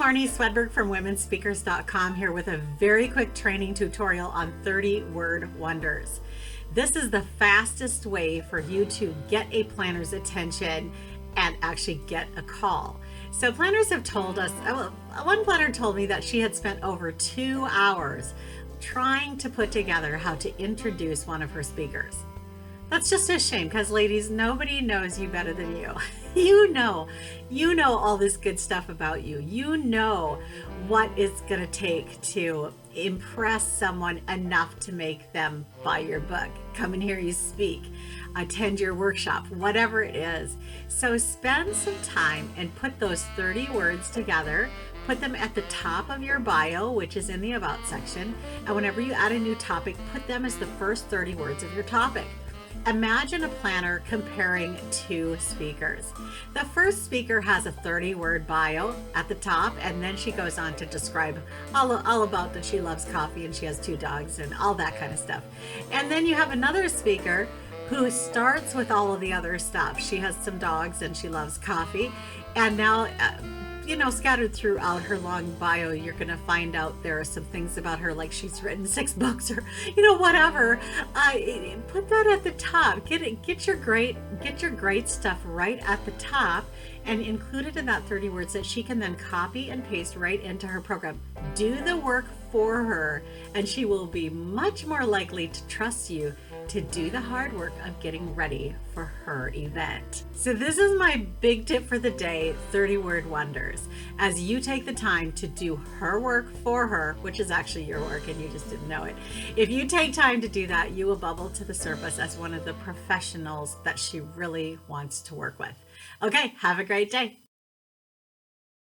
Marnie Swedberg from womenspeakers.com here with a very quick training tutorial on 30 word wonders. This is the fastest way for you to get a planner's attention and actually get a call. So planners have told us, one planner told me that she had spent over 2 hours trying to put together how to introduce one of her speakers. That's just a shame because ladies, nobody knows you better than you. You know all this good stuff about you. You know what it's going to take to impress someone enough to make them buy your book, come and hear you speak, attend your workshop, whatever it is. So spend some time and put those 30 words together. Put them at the top of your bio, which is in the About section. And whenever you add a new topic, put them as the first 30 words of your topic. Imagine a planner comparing two speakers. The first speaker has a 30-word bio at the top, and then she goes on to describe all about that she loves coffee and she has 2 dogs and all that kind of stuff. And then you have another speaker who starts with all of the other stuff. She has some dogs and she loves coffee. And now, scattered throughout her long bio, you're going to find out there are some things about her, like she's written 6 books or, whatever. Put that at the top. Get your great stuff right at the top and include it in that 30 words that she can then copy and paste right into her program. Do the work for her, and she will be much more likely to trust you to do the hard work of getting ready for her event. So this is my big tip for the day, 30 word wonders. As you take the time to do her work for her, which is actually your work and you just didn't know it. If you take time to do that, you will bubble to the surface as one of the professionals that she really wants to work with. Okay, have a great day.